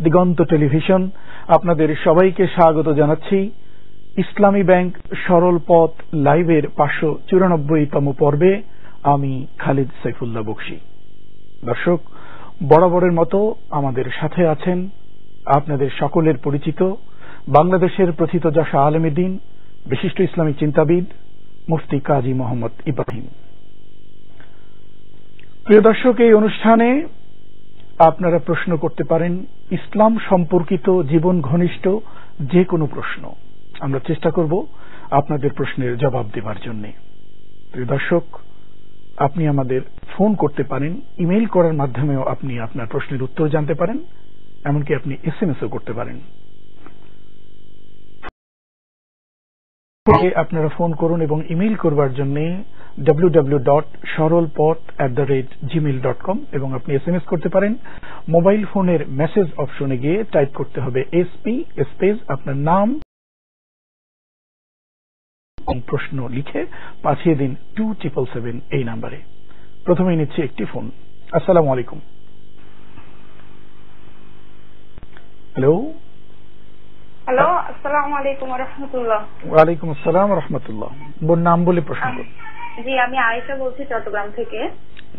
দিগন্ত television আপনাদের সবাইকে স্বাগত জানাচ্ছি ইসলামী ব্যাংক সরল পথ লাইভের 594তম পর্বে। আমি খালিদ সাইফুল্লাহ বকশী। দর্শক, বরাবরের মতো আমাদের সাথে আছেন আপনাদের সকলের পরিচিত বাংলাদেশের প্রথিতযশা আলেমে দ্বীন, বিশিষ্ট ইসলামিক চিন্তাবিদ মুফতি কাজী মোহাম্মদ ইব্রাহিম। প্রিয় দর্শক, এই অনুষ্ঠানে আপনারা প্রশ্ন করতে পারেন ইসলাম সম্পর্কিত জীবন ঘনিষ্ঠ যে কোনো প্রশ্ন। আমরা চেষ্টা করব আপনাদের প্রশ্নের জবাব দেওয়ার জন্য। প্রিয় দর্শক, আপনি আমাদের ফোন করতে পারেন, ইমেইল করার মাধ্যমেও আপনি আপনার প্রশ্নের উত্তর জানতে পারেন, এমনকি আপনি SMS-ও করতে পারেন। আপনারা ফোন করুন এবং ইমেইল করবার জন্য www.sorolpoth@gmail.com এবং আপনি SMS করতে পারেন। মোবাইল ফোনের মেসেজ অপশনে গিয়ে টাইপ করতে হবে SP স্পেস আপনার নাম এবং প্রশ্ন লিখে পাঠিয়ে দিন 2777 এই নাম্বারে। প্রথমেই নিচ্ছি একটি ফোন। আসসালামু আলাইকুম। হ্যালো। হ্যালো, আসসালামু আলাইকুম ওয়া রাহমাতুল্লাহ। ওয়া আলাইকুম আসসালাম ওয়া রাহমাতুল্লাহ। বোন, নাম বলে প্রশ্ন করুন। জি, আমি আয়েশা বলছি চট্টগ্রাম থেকে।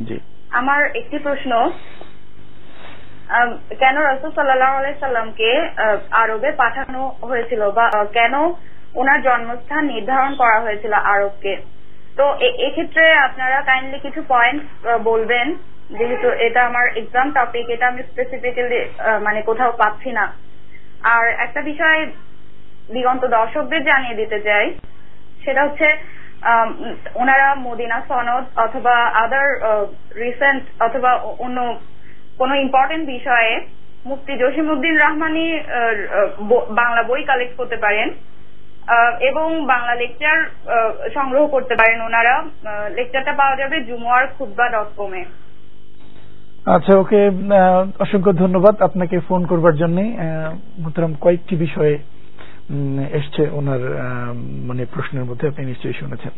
জি, আমার একটি প্রশ্ন, কেন রাসূল সাল্লাল্লাহু আলাইহি সাল্লামকে আরবে পাঠানো হয়েছিল বা কেন ওনার জন্মস্থান নির্ধারণ করা হয়েছিল আরবকে? তো এক্ষেত্রে আপনারা কাইন্ডলি কিছু পয়েন্ট বলবেন, যেহেতু এটা আমার এক্সাম টপিক, এটা আমি স্পেসিফিক্যালি মানে কোথাও পাচ্ছি না। আর একটা বিষয় দিগন্ত দর্শকদের জানিয়ে দিতে চাই, সেটা হচ্ছে ওনারা মদিনা সনদ অথবা আদার রিসেন্ট অথবা অন্য কোনো ইম্পর্টেন্ট বিষয়ে মুফতি জসিমউদ্দিন রহমানী বাংলা বই কালেক্ট করতে পারেন এবং বাংলা লেকচার সংগ্রহ করতে পারেন। ওনারা লেকচারটা পাওয়া যাবে jumuar.khutbah.com-এ। আচ্ছা, ওকে, অসংখ্য ধন্যবাদ আপনাকে ফোন করবার জন্য। মোহতারাম, কয়েকটি বিষয়ে এসছে ওনার মানে প্রশ্নের মধ্যে, আপনি নিশ্চয়ই শুনেছেন।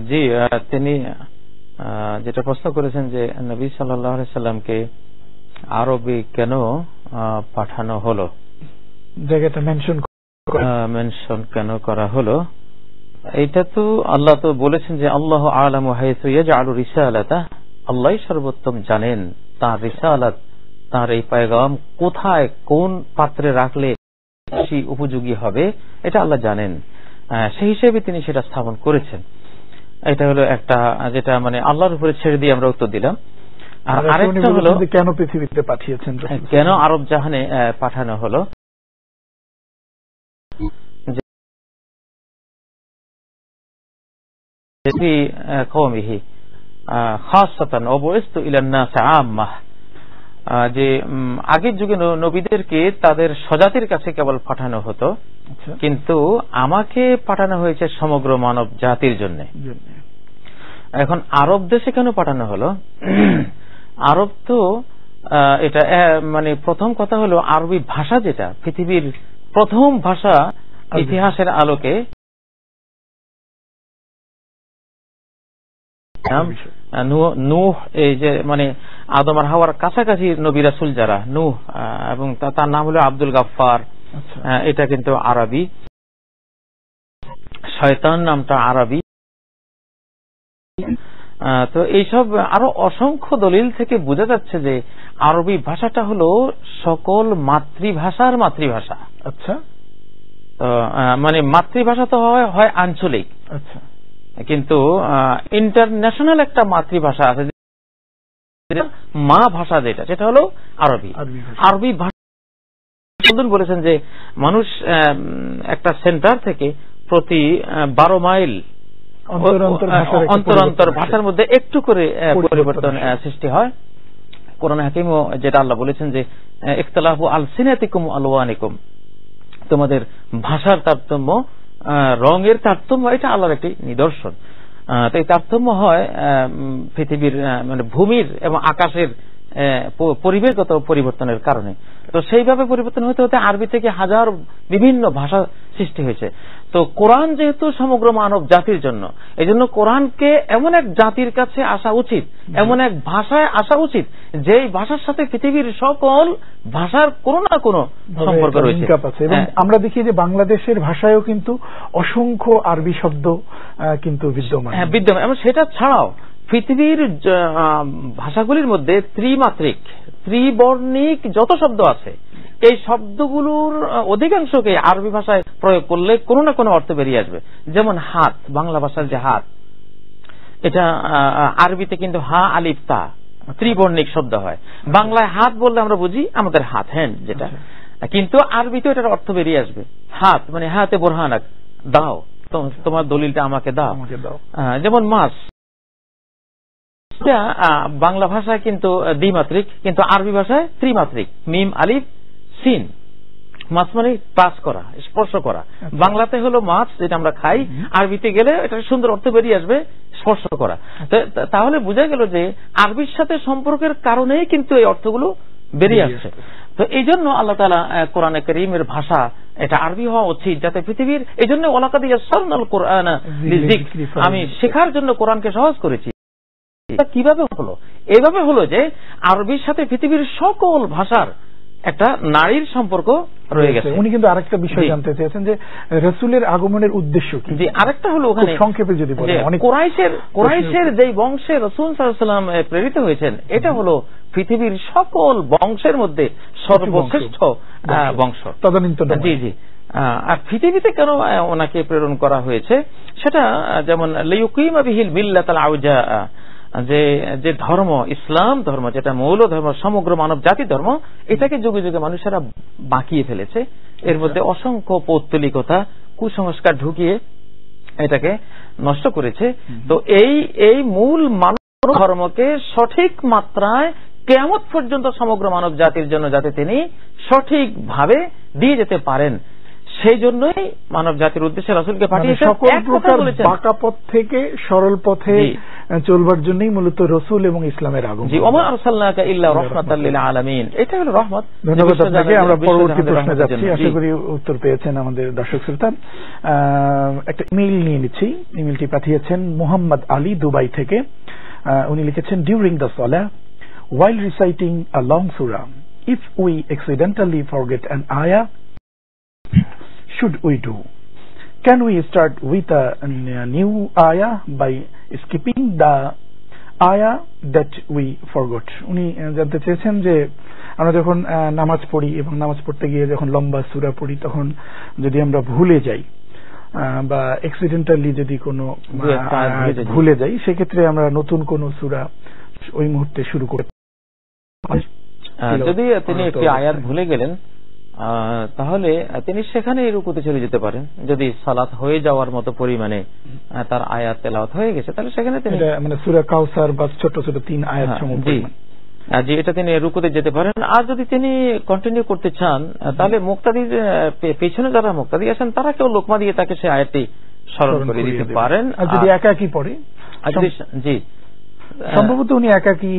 জি, তিনি যেটা প্রশ্ন করেছেন যে নবী সাল্লাল্লাহু আলাইহি সাল্লামকে আরবে কেন পাঠানো হলো, জায়গাটা মেনশন কেন করা হলো। এটা তো আল্লাহ তো বলেছেন যে আল্লাহু আ'লামু হাইসু ইয়াজআলু রিসালাতা, আল্লাহই সর্বোত্তম জানেন তার রিসালাত, তার এই পয়গাম কোথায় কোন পাত্রে রাখলে বেশি উপযোগী হবে, এটা আল্লাহ জানেন। সেই হিসেবে তিনি সেটা স্থাপন করেছেন। এটা হলো একটা, যেটা মানে আল্লাহর উপরে ছেড়ে দিয়ে আমরা উত্তর দিলাম। আর আরেকটা হলো কেন পৃথিবীতে পাঠিয়েছেন, কেন আরব জাহানে পাঠানো হলো। যে আগের যুগে নবীদেরকে তাদের স্বজাতির কাছে কেবল পাঠানো হতো, কিন্তু আমাকে পাঠানো হয়েছে সমগ্র মানব জাতির জন্য। এখন আরব দেশে কেন পাঠানো হলো? আরব তো এটা মানে প্রথম কথা হলো আরবি ভাষা, যেটা পৃথিবীর প্রথম ভাষা, ইতিহাসের আলোকে নূহ, এই যে মানে আদম আর হাওয়ার কাছাকাছি নবী রাসূল যারা, নূহ, এবং তার নাম হলো আব্দুল গাফফার, এটা কিন্তু আরবি। শয়তান নামটা আরবি। তো এইসব আরো অসংখ্য দলিল থেকে বোঝা যাচ্ছে যে আরবি ভাষাটা হলো সকল মাতৃভাষার মাতৃভাষা। আচ্ছা, মানে মাতৃভাষা তো হয় আঞ্চলিক, আচ্ছা, কিন্তু ইন্টারন্যাশনাল একটা মাতৃভাষা আছে, মা ভাষা যেটা, সেটা হলো আরবি। আরবি ভাষা বলেছেন যে মানুষ একটা সেন্টার থেকে প্রতি 12 মাইল অন্তর ভাষার মধ্যে একটু করে পরিবর্তন সৃষ্টি হয়। কোরআন হাকিমও যেটা আল্লাহ বলেছেন যে ইখতিলাফু আলসিনাতিকুম আলওয়ানিকুম, তোমাদের ভাষার তারতম্য, রঙের তারতম্য, এটা আল্লাহর একটি নিদর্শন। তো এই তারতম্য হয় পৃথিবীর মানে ভূমির এবং আকাশের পরিবেশগত পরিবর্তনের কারণে। তো সেইভাবে পরিবর্তন হতে হতে আরবি থেকে হাজার বিভিন্ন ভাষা সৃষ্টি হয়েছে। তো কোরআন যেহেতু সমগ্র মানব জাতির জন্য, এই জন্য কোরআনকে এমন এক জাতির কাছে আসা উচিত, এমন এক ভাষায় আসা উচিত যেই ভাষার সাথে পৃথিবীর সকল ভাষার কোনো না কোনো সম্পর্ক রয়েছে। এবং আমরা দেখি যে বাংলাদেশের ভাষায়ও কিন্তু অসংখ্য আরবি শব্দ কিন্তু বিদ্যমান। হ্যাঁ, বিদ্যমান। এবং সেটা ছাড়াও পৃথিবীর ভাষাগুলির মধ্যে ত্রিবর্ণিক যত শব্দ আছে, এই শব্দগুলোর অধিকাংশকে আরবি ভাষায় প্রয়োগ করলে কোনো না কোনো অর্থ বেরিয়ে আসবে। যেমন হাত, বাংলা ভাষার যে হাত, এটা আরবিতে কিন্তু হা আলিফ তা ত্রিবর্ণিক শব্দ হয়। বাংলায় হাত বললে আমরা বুঝি আমাদের হাত, হ্যান্ড যেটা, কিন্তু আরবিতে এটার অর্থ বেরিয়ে আসবে হাত, মানে হাতে বোরহানাক, দাও, তোমার দলিলটা আমাকে দাও। যেমন মাছ, বাংলা ভাষায় কিন্তু দ্বিমাত্রিক, কিন্তু আরবি ভাষায় ত্রিমাত্রিক, মিম আলিফ সিন। মাছ মানে টাচ করা, স্পর্শ করা। বাংলাতে হলো মাছ যেটা আমরা খাই, আরবিতে গেলে এটা সুন্দর অর্থ বেরিয়ে আসবে স্পর্শ করা। তাহলে বোঝা গেল যে আরবির সাথে সম্পর্কের কারণেই কিন্তু এই অর্থগুলো বেরিয়ে আসছে। তো এই জন্য আল্লাহ তাআলা কোরআনে কারীমের ভাষা এটা আরবি হওয়া উচিত, যাতে পৃথিবীর, এই জন্য ওয়ালাকাদ ইয়াসসারনাল কুরআনা লিযিকর, আমি শেখার জন্য কোরআনকে সহজ করেছি। কিভাবে হলো? এইভাবে হলো যে আরবির সাথে পৃথিবীর সকল ভাষার একটা নারীর সম্পর্ক রয়ে গেছে। উনি কিন্তু আরেকটা বিষয় জানতে চেয়েছেন যে রাসূলের আগমনের উদ্দেশ্য কি। জি, আরেকটা হলো ওখানে সংক্ষেপে যদি বলেন, কুরাইশের যেই বংশে রাসূল সাল্লাল্লাহু আলাইহি ওয়াসাল্লাম প্রেরিত হয়েছেন, এটা হলো পৃথিবীর সকল বংশের মধ্যে সর্বশ্রেষ্ঠ বংশ, তদনীন্তন। জি জি। আর পৃথিবীতে কেন ওনাকে প্রেরণ করা হয়েছে সেটা যেমন লিয়ুকিমা বিহিল মিল্লাতাল আউজা, যে ধর্ম, ইসলাম ধর্ম, যেটা মৌল ধর্ম, সমগ্র মানব জাতি ধর্ম, এটাকে যুগে যুগে মানুষেরা বাঁকিয়ে ফেলেছে। এর মধ্যে অসংখ্য পৌত্তলিকতা, কুসংস্কার ঢুকিয়ে এটাকে নষ্ট করেছে। তো এই মূল মানব ধর্মকে সঠিক মাত্রায় কিয়ামত পর্যন্ত সমগ্র মানব জাতির জন্য যাতে তিনি সঠিকভাবে দিয়ে যেতে পারেন, সেই জন্যই মানব জাতির উদ্দেশ্যে রাসূলকে পাঠিয়েছেন। সকল প্রকার বাঁকা পথ থেকে সরল পথে চলবার জন্যই মূলত রাসূল এবং ইসলামের আগমন। জি, ওমা আরসালনাকা ইল্লা রাহমাতাল লিল আলামিন, এটা হলো রহমত। ধন্যবাদ আপনাকে। আমরা পরবর্তী প্রশ্নে যাচ্ছি, আশা করি উত্তর পেয়েছেন আমাদের দর্শক শ্রোতা। একটা ইমেইল নিয়ে নিচ্ছি। ইমেইলটি পাঠিয়েছেন মোহাম্মদ আলী, দুবাই থেকে। উনি লিখেছেন, during the Salah while reciting a long surah, if we accidentally forget an ayah, should we do? Can we start with a new ayah by skipping the ayah that we forgot? উনি জানতে চেয়েছেন যে আমরা যখন নামাজ পড়ি এবং নামাজ পড়তে গিয়ে যখন লম্বা সূরা পড়ি, তখন যদি আমরা ভুলে যাই বা অ্যাক্সিডেন্টালি যদি কোনো ভুলে যাই, সেক্ষেত্রে আমরা নতুন কোন সূরা ওই মুহূর্তে শুরু করতে। যদি তিনি একটি আয়াত ভুলে গেলেন, তাহলে তিনি সেখানে রুকুতে চলে যেতে পারেন। যদি সালাত হয়ে যাওয়ার মতো পরিমাণে তার আয়াত তেলাওয়াত হয়ে গেছে, তাহলে সেখানে তিনি মানে সূরা কাউসার বা ছোট ছোট 3 আয়াত সমপরিমাণ, জি, এটা তিনি রুকুতে যেতে পারেন। আর যদি তিনি কন্টিনিউ করতে চান, তাহলে মুক্তাদির পেছনে যারা মুক্তাদি আছেন, তারা কেউ লোকমা দিয়ে তাকে সেই আয়াতটি স্মরণ করে দিতে পারেন। আর যদি একাকী পড়ে, জি, সম্ভবত উনি একাকী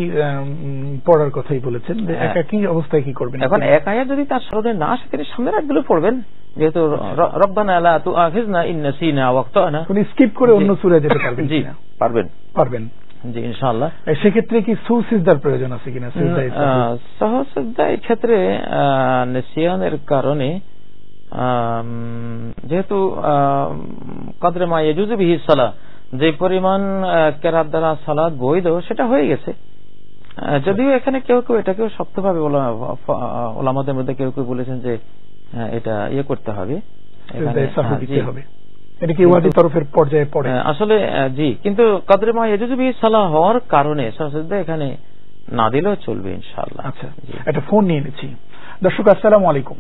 পড়ার কথাই বলেছেন, একাকী অবস্থায় কি করবেন? এখন এক আয়াত যদি তার স্মরণে না আসে, তিনি সামনের আয়াতগুলো পড়বেন, যেহেতু রব্বানা লা তুআখিযনা ইন নাসিনা ওয়া আখতানা। উনি স্কিপ করে অন্য সূরা যেতে পারবেন? জি, পারবেন। জি, ইনশাআল্লাহ। সেক্ষেত্রে কি সুসিজদার প্রয়োজন আছে কিনা? সহসিজদা এই ক্ষেত্রে নিসিয়ানের কারণে, যেহেতু কদরে মা ইয়াজুজু বিহি সালাহ, যে পরিমাণ কেরাত দ্বারা সালাত বৈধ, সেটা হয়ে গেছে। যদিও এখানে কেউ কেউ এটাকেও শক্তভাবে ওলামাদের মধ্যে কেউ কেউ বলেছেন যে এটা ইয়ে করতে হবে, এটা কি ওয়াজিব তরফের পর্যায়ে পড়ে আসলে। জি, কিন্তু কদরে মা ইয়াজুজু বিহি সালাহ হওয়ার কারণে সহসিজদা এখানে না দিলেও চলবে ইনশাআল্লাহ। আচ্ছা, একটা ফোন নিয়ে নিচ্ছি। দর্শক, আসসালামু আলাইকুম।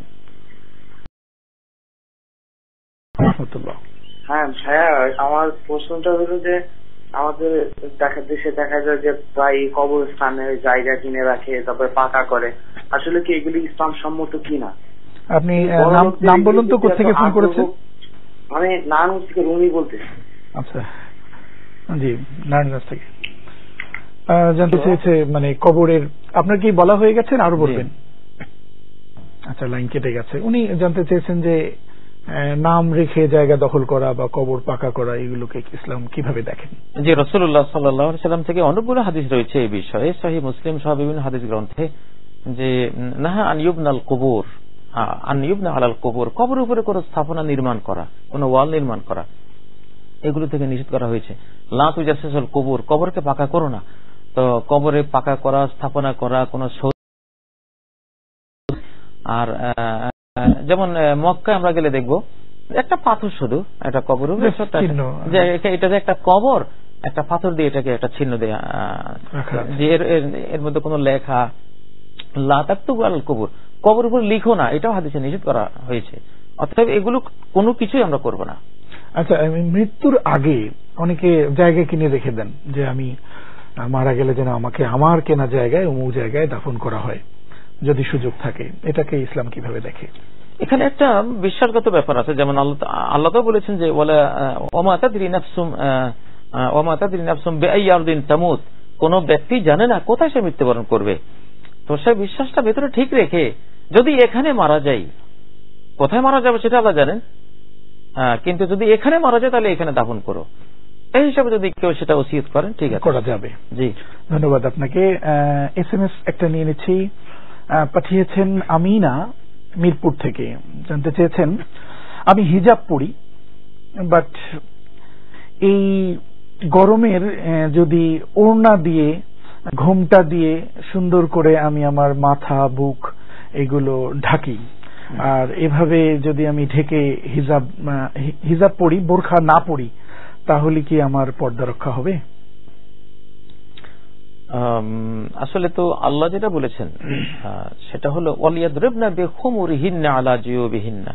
হ্যাঁ ভাইয়া, আমার প্রশ্নটা হলো যে আমাদের দেশে দেখা যায় যে প্রায় কবরস্থানে জায়গা কিনে রাখে, তারপরে পাকা করে, আসলে কি এগুলি ইসলাম সম্মত কিনা? আপনি নাম বলুন তো, কোথেকে ফোন করেছেন? আমি নারায়ণগঞ্জ থেকে রুমি বলতেছি। আচ্ছা, জি, নারায়ণগঞ্জ থেকে। জানতে চেয়েছে মানে কবরের, আপনার কি বলা হয়ে গেছেন, আরো বলবেন? আচ্ছা, লাইন কেটে গেছে। উনি জানতে চেয়েছেন যে নাম রেখে জায়গা দখল করা বা কবর পাকা করা, এগুলোকে ইসলাম কিভাবে দেখেন? যে রাসূলুল্লাহ সাল্লাল্লাহু আলাইহি সাল্লাম থেকে অনেকগুলো হাদিস রয়েছে এই বিষয়ে, সহিহ মুসলিম সহ বিভিন্ন হাদিস গ্রন্থে, যে নাহা আন ইউবনাল কুবুর, আন ইউবনা আলাল কুবুর, কবরের উপরে কোনো স্থাপনা নির্মাণ করা, কোনো ওয়াল নির্মাণ করা, এগুলো থেকে নিষেধ করা হয়েছে। লা তুজাসসিসুল কুবুর, কবরকে পাকা করো না। তো কবরে পাকা করা, স্থাপনা করা কোন, আর যেমন মক্কায় আমরা গেলে দেখবো একটা পাথর শুধু একটা কবর, যে এটা যে একটা কবর, একটা পাথর দিয়ে এটাকে একটা চিহ্ন দেয়া, যে এর মধ্যে কোনো লেখা লা তাকতুবু আলাল কুবুর, কবর উপর লিখো না, এটাও হাদিসে নিষেধ করা হয়েছে। অর্থাৎ এগুলো কোনো কিছুই আমরা করব না। আচ্ছা, মৃত্যুর আগে অনেকে জায়গা কিনে রেখে দেন যে আমি মারা গেলে যেন আমাকে আমার কেনা জায়গায় অমুক জায়গায় দাফন করা হয়, যদি সুযোগ থাকে, এটাকে ইসলাম কিভাবে দেখে? এখানে একটা বিশ্বাসগত ব্যাপার আছে। যেমন আল্লাহ তো বলেছেন যে ওমা তাদরি নাফসুম বিআইয়ি আরদিন তামুত, কোন ব্যক্তি জানে না কোথায় সে মৃত্যুবরণ করবে। তো সেই বিশ্বাসটা ভেতরে ঠিক রেখে যদি এখানে মারা যাই, কোথায় মারা যাবে সেটা আল্লাহ জানেন, কিন্তু যদি এখানে মারা যায় তাহলে এখানে দাফন করো, এই হিসাবে যদি কেউ সেটা ওসিয়ত করেন, ঠিক আছে, করা যাবে। জি, ধন্যবাদ আপনাকে। এসএমএস একটা নিয়ে নিচ্ছি, পাঠিয়েছেন আমিনা মিরপুর থেকে। জানতে চেয়েছেন, আমি হিজাব পরি, বাট এই গরমের যদি ওড়না দিয়ে ঘোমটা দিয়ে সুন্দর করে আমি আমার মাথা বুক এগুলো ঢাকি, আর এভাবে যদি আমি ঢেকে হিজাব পরি, বোরখা না পরি, তাহলে কি আমার পর্দা রক্ষা হবে? আসলে তো আল্লাহ যেটা বলেছেন সেটা হলো ওয়ালিয়াদরিবনা বিখুমুরিহিন্না আলা জিয়ুবিহিন্না,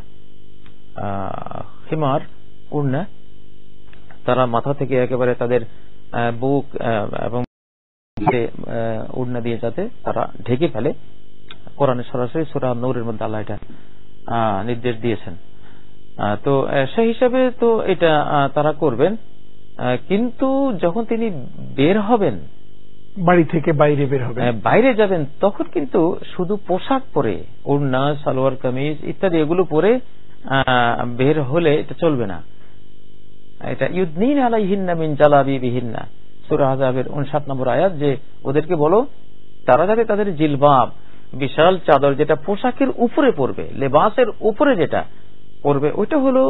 হিমার ওড়না তারা মাথা থেকে একেবারে তাদের বুক এবং ওড়না দিয়ে যাতে তারা ঢেকে ফেলে। কোরআনে সরাসরি সূরা নূরের মধ্যে আল্লাহ এটা নির্দেশ দিয়েছেন। তো সেই হিসাবে তো এটা তারা করবেন, কিন্তু যখন তিনি বের হবেন, বাড়ি থেকে বাইরে বের হবেন, বাইরে যাবেন, তখন কিন্তু শুধু পোশাক পরে, ওড়না, সালোয়ার কামিজ ইত্যাদি এগুলো পরে বের হলে এটা চলবে না। এটা ইউদনিন আলাইহিন্না মিন জালাবিবিহিন্না, সূরা আহজাবের 59 নম্বর আয়াত, যে ওদেরকে বলো তারা যাতে তাদের জিলবাব, বিশাল চাদর যেটা পোশাকের উপরে পড়বে, লেবাসের উপরে যেটা পড়বে, ওইটা হলো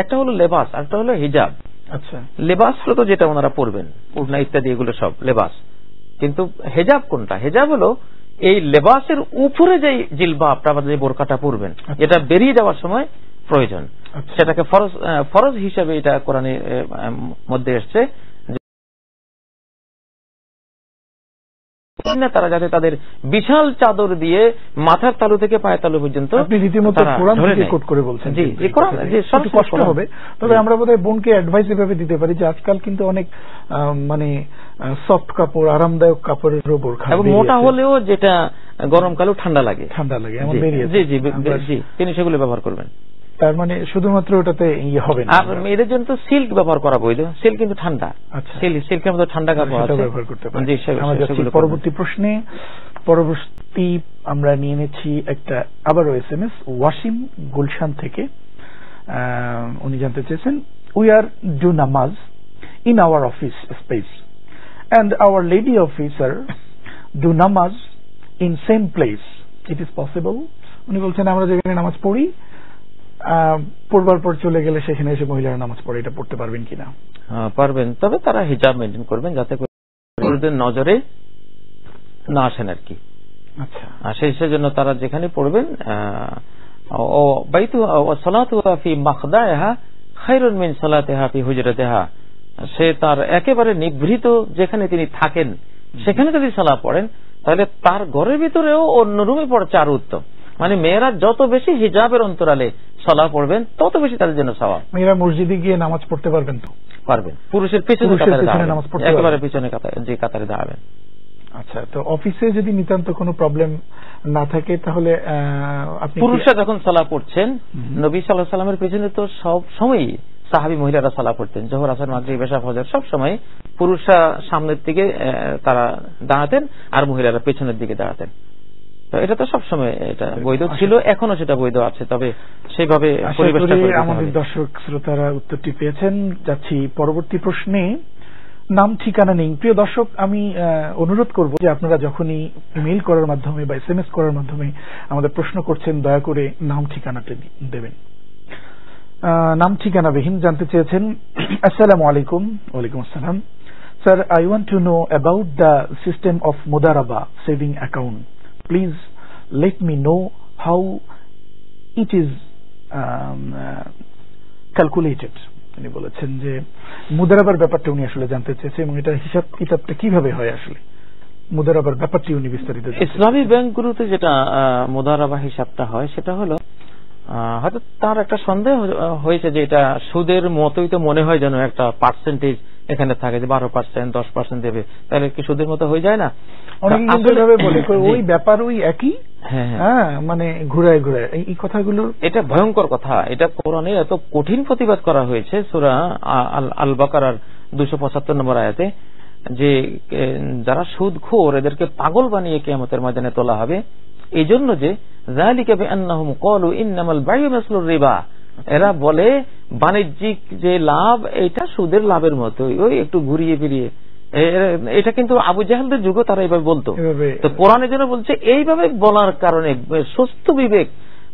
একটা হলো লেবাস, আর একটা হলো হিজাব। আচ্ছা, লেবাস হলো তো যেটা ওনারা পড়বেন, ওড়না ইত্যাদি এগুলো সব লেবাস, কিন্তু হেজাব কোনটা? হেজাব হলো এই লেবাসের উপরে যে জিলবাবটা বা যে বোরকাটা পরবেন, যেটা বেরিয়ে যাওয়ার সময় প্রয়োজন, সেটাকে ফরজ হিসেবে এটা কোরআনের মধ্যে এসছে, তারা যাতে তাদের বিশাল চাদর দিয়ে মাথার তালু থেকে পায়ের তালু পর্যন্ত। আপনি রীতিমতো কোরআন থেকে কোট করে বলছেন। জি, এই কোরআন যে সব কষ্ট হবে, তবে আমরা বোধহয় বোনকে অ্যাডভাইস এভাবে দিতে পারি যে আজকাল কিন্তু অনেক মানে সফট কাপড়, আরামদায়ক কাপড়ের বোরখা, এবং মোটা হলেও যেটা গরমকালেও ঠান্ডা লাগে এমন বেরিয়েছে। জি জি জি, তিনি সেগুলো ব্যবহার করবেন। তার মানে শুধুমাত্র ওটাতে ইয়ে হবে না। আর মেয়েদের জন্য তো সিল্ক ব্যবহার করা বৈধ, সিল্ক কিন্তু ঠান্ডা, সিল্কের মধ্যে ঠান্ডা কাপড় আছে, ব্যবহার করতে পারি। পরবর্তী প্রশ্নে আমরা নিয়ে নিচ্ছি একটা আবারও এসএমএস ওয়াসিম গুলশান থেকে। উনি জানতে চেয়েছেন, উই আর ডু নামাজ in our office space and our lady officer do namaz in same place. It is possible? উনি বলছেন আমরা যেখানে নামাজ পড়ি, পড়বার পর চলে গেলে সেখানে এসে মহিলারা নামাজ পড়ে, এটা পড়তে পারবেন কিনা? পারবেন, তবে তারা হিজাব মেনটেন করবেন যাতে করে নজরে না আসেন আর কি। আচ্ছা, সেই জন্য তারা যেখানে পড়বেন, ও বাইতু সালাতুহা ফি মাখদাইহা খায়রুন মিন সালাতিহা ফি হুজরাতিহা, সে তার একেবারে নিভৃত যেখানে তিনি থাকেন সেখানে যদি সালাত পড়েন, তাহলে তার ঘরের ভিতরেও অন্য রুমে পড়ছে আরো উত্তম। মানে মেয়েরা যত বেশি হিজাবের অন্তরালে সালাত পড়বেন তত বেশি তাদের জন্য সওয়াব। মেয়েরা মসজিদে গিয়ে নামাজ পড়তে পারবেন তো? পারবেন, পুরুষের পিছনে নামাজ পড়তে একেবারে পিছনে যে কাতারে দাঁড়াবেন। আচ্ছা, তো অফিসে যদি নিতান্ত কোনো প্রবলেম না থাকে তাহলে আপনি পুরুষরা যখন সালাত পড়ছেন, নবী সাল্লাল্লাহু আলাইহি ওয়াসাল্লামের পিছনে তো সব সময়ই সাহাবী মহিলারা সালাত পড়তেন, জোহর, আসর, মাগরিব, ইশা, ফজর সব সময় পুরুষরা সামনের দিকে তারা দাঁড়াতেন আর মহিলারা পেছনের দিকে দাঁড়াতেন। তো এটা তো সবসময় এটা বৈধ ছিল, এখনো সেটা বৈধ আছে, তবে সেইভাবে পরিবেশটা করে দিতে হবে। আমাদের দর্শক শ্রোতারা উত্তরটি পেয়েছেন। যাচ্ছি পরবর্তী প্রশ্নে। নাম ঠিকানা নেই। প্রিয় দর্শক, আমি অনুরোধ করব যে আপনারা যখনই ইমেইল করার মাধ্যমে বা SMS করার মাধ্যমে আমাদের প্রশ্ন করছেন, দয়া করে নাম ঠিকানাটা দেবেন। নাম ঠিকানাবিহীন জানতে চেয়েছেন। আসসালামু আলাইকুম। ওয়ালাইকুম আসসালাম। Sir, I want to know about the system of Mudaraba saving account. Please let me know how it is calculated. তিনি বলেছেন যে মুদারাবার ব্যাপারটা উনি আসলে জানতে চেয়েছে এবং এটা হিসাব কিতাবটা কিভাবে হয়, আসলে মুদারাবার ব্যাপারটি উনি বিস্তারিত। ইসলামী ব্যাংকগুলোতে যেটা মুদারাবা হিসাবটা হয় সেটা হলো, হয়তো তার একটা সন্দেহ হয়েছে যে এটা সুদের মতোই তো মনে হয়, যেন একটা পার্সেন্টেজ এখানে থাকে যে 12%, 10% দেবে, তাহলে কি সুদের মতো হয়ে যায় না? অনেকভাবে বলে ওই ব্যাপার ওই একই, হ্যাঁ, মানে ঘুরায় ঘুরায় এই কথাগুলো। এটা ভয়ঙ্কর কথা। এটা কোরআনে এত কঠিন প্রতিবাদ করা হয়েছে সূরা আল বাকারার 275 নম্বর আয়াতে, যে যারা সুদখোর এদেরকে পাগল বানিয়ে কিয়ামতের ময়দানে তোলা হবে। এই জন্য যে যালিকা বিআন্নাহুম ক্বালু ইন্নামাল বাইউ মিসলুর রিবা, এরা বলে বাণিজ্যিক যে লাভ এটা সুদের লাভের মতোই, ওই একটু ঘুরিয়ে ফিরিয়ে। এটা কিন্তু আবু জাহেলদের যুগও তারা এইভাবে বলতো। তো কোরআনের জন্য বলছে এইভাবে বলার কারণে সুস্থ বিবেক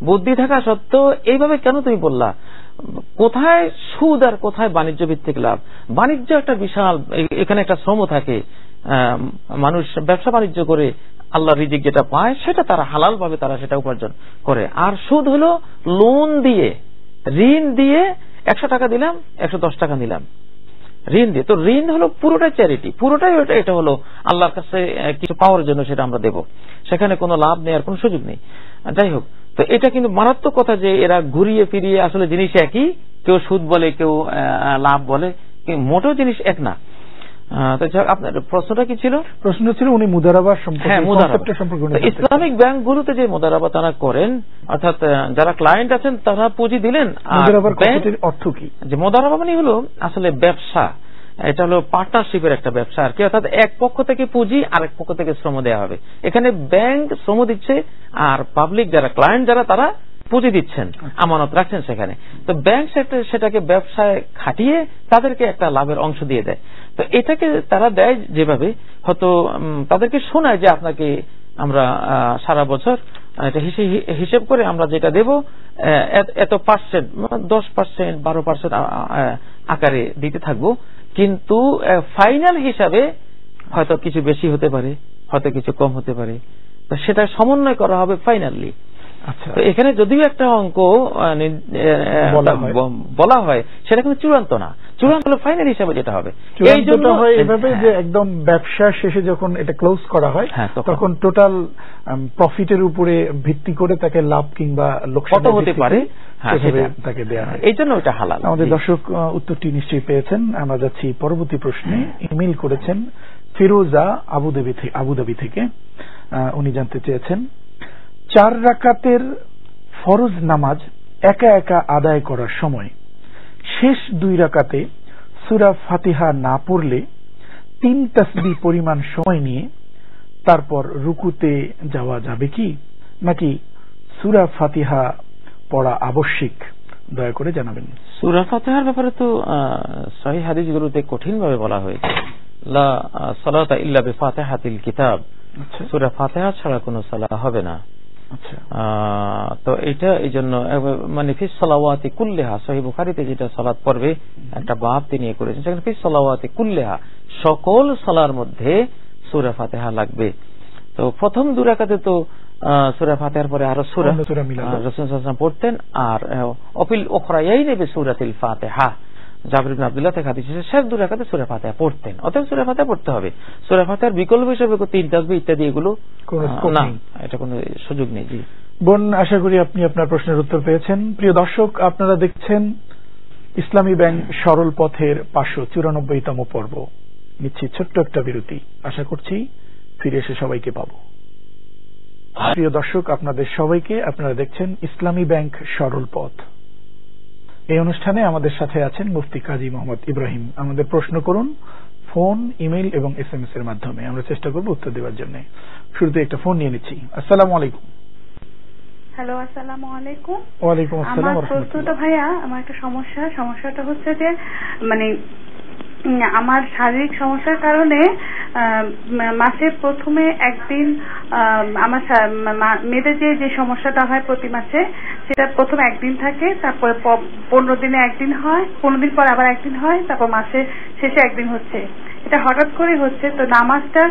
বুদ্ধি থাকা সত্ত্বেও এইভাবে কেন তুমি বললা? কোথায় সুদ আর কোথায় বাণিজ্য ভিত্তিক লাভ? বাণিজ্য একটা বিশাল, এখানে একটা শ্রম থাকে, মানুষ ব্যবসা বাণিজ্য করে আল্লাহ রিজিক যেটা পায় সেটা তারা হালাল ভাবে তারা সেটা উপার্জন করে। আর সুদ হলো লোন দিয়ে, ঋণ দিয়ে 100 টাকা দিলাম, 110 টাকা নিলাম, ঋণ দিয়ে। তো ঋণ হলো পুরোটাই চ্যারিটি, পুরোটাই এটা হলো আল্লাহর কাছে কিছু পাওয়ার জন্য সেটা আমরা দেব, সেখানে কোনো লাভ নেওয়ার কোনো সুযোগ নেই। যাই হোক, তো এটা কিন্তু মারাত্মক কথা যে এরা ঘুরিয়ে ফিরিয়ে আসলে জিনিস একই, কেউ সুদ বলে কেউ লাভ বলে, মোটেও জিনিস এক না। আপনার প্রশ্নটা কি ছিল? প্রশ্ন ছিল উনি মুদারাবা সম্পর্কে। ইসলামিক ব্যাংকগুলোতে যে মুদারাবা তারা করেন, অর্থাৎ যারা ক্লায়েন্ট আছেন তারা পুঁজি দিলেন। অর্থ কি? যে মুদারাবা মানে হলো আসলে ব্যবসা, এটা হলো পার্টনারশিপের একটা ব্যবসা আর কি, অর্থাৎ এক পক্ষ থেকে পুঁজি আর এক পক্ষ থেকে শ্রম দেওয়া হবে। এখানে ব্যাংক শ্রম দিচ্ছে আর পাবলিক যারা ক্লায়েন্ট যারা তারা পুঁজি দিচ্ছেন, আমানত রাখছেন সেখানে। তো ব্যাংক সেটাকে ব্যবসায় খাটিয়ে তাদেরকে একটা লাভের অংশ দিয়ে দেয়। তো এটাকে তারা দেয় যেভাবে, হয়তো তাদেরকে শোনায় যে আপনাকে আমরা সারা বছর এটা হিসেব করে আমরা যেটা দেব এত পার্সেন্ট, 10%, 12% আকারে দিতে থাকবো, কিন্তু ফাইনাল হিসাবে হয়তো কিছু বেশি হতে পারে, হয়তো কিছু কম হতে পারে। তো সেটা সমন্বয় করা হবে ফাইনালি। তো এখানে যদিও একটা অঙ্ক বলা হয় সেটা কিন্তু চূড়ান্ত না, চূড়ান্ত হলো ফাইনাল হিসাবে যেটা হবে। এই জন্য এভাবে যে একদম ব্যবসা শেষে যখন এটা ক্লোজ করা হয় তখন টোটাল প্রফিটের উপরে ভিত্তি করে তাকে লাভ কিংবা লোকসান কত হতে পারে তাকে দেওয়া হয়। এই জন্য ওটা হালাল। আমাদের দর্শক উত্তরটি নিশ্চয়ই পেয়েছেন। আমরা যাচ্ছি পরবর্তী প্রশ্নে। ইমেইল করেছেন ফিরোজা আবুধাবি থেকে। উনি জানতে চেয়েছেন 4 রাকাতের ফরজ নামাজ একা একা আদায় করার সময় শেষ 2 রাকাতে সূরা ফাতিহা না পড়লে 3 তাসবিহ পরিমাণ সময় নিয়ে তারপর রুকুতে যাওয়া যাবে কি, নাকি সূরা ফাতিহা পড়া আবশ্যিক? দয়া করে জানাবেন। সূরা ফাতিহার ব্যাপারে তো সহিহ হাদিসগুলোতে কঠিনভাবে বলা হয়েছে, লা সালাতা ইল্লা বিফাতিহাতিল কিতাব, সূরা ফাতিহা ছাড়া কোনো সালাত হবে না। তো এটা এই জন্য মানে ফিস সালাওয়াতি কুল্লিহা, সহিহ বুখারীতে যেটা সালাত পড়বে একটা বাব তিনি করেছেন, সেখানে ফিস সালাওয়াতি কুল্লিহা সকল সালার মধ্যে সূরা ফাতিহা লাগবে। তো প্রথম 2 রাকাতে তো সূরা ফাতিহার পরে আরো সূরা রাসূল সাল্লাল্লাহু আলাইহি ওয়াসাল্লাম পড়তেন, আর অফিল উখরায়াইন বিসূরাতিল ফাতিহা, জাবির ইবনে আব্দুল্লাহ থেকে হাদিস এসেছে শেষ 2 রাকাতে সূরা ফাতিহা পড়তেন। অতএব সূরা ফাতিহা পড়তে হবে। সূরা ফাতিহার বিকল্প হিসেবে 3 তাসবিহ ইত্যাদি এগুলো না, এটা কোনো সুযোগ নেই। জি বোন, আশা করি আপনি আপনার প্রশ্নের উত্তর পেয়েছেন। প্রিয় দর্শক, আপনারা দেখছেন ইসলামী ব্যাংক সরল পথের 594তম পর্ব। নিচ্ছি ছোট্ট একটা বিরতি, আশা করছি ফিরে এসে সবাইকে পাবো। প্রিয় দর্শক, আপনাদের সবাইকে, আপনারা দেখছেন ইসলামী ব্যাংক সরল পথ। এই অনুষ্ঠানে আমাদের সাথে আছেন মুফতি কাজী মোহাম্মদ ইব্রাহিম। আমাদের প্রশ্ন করুন ফোন, ইমেইল এবং SMS এর মাধ্যমে। আমরা চেষ্টা করব উত্তর দেওয়ার জন্য। শুরুতে একটা ফোন নিয়ে নিচ্ছি। আসসালামু আলাইকুম। হ্যালো, আসসালামু আলাইকুম। ওয়ালাইকুম আসসালাম। আমার প্রশ্নটা ভাইয়া, আমার একটা সমস্যাটা হচ্ছে যে মানে আমার শারীরিক সমস্যার কারণে মাসের প্রথমে একদিন আমার মেয়েদের যে সমস্যাটা হয় প্রতি মাসে, সেটা প্রথম একদিন থাকে, তারপরে 15 দিনে একদিন হয়, 15 দিন পর আবার একদিন হয়, তারপর মাসে শেষে একদিন হচ্ছে। এটা হঠাৎ করে হচ্ছে, তো নামাজটা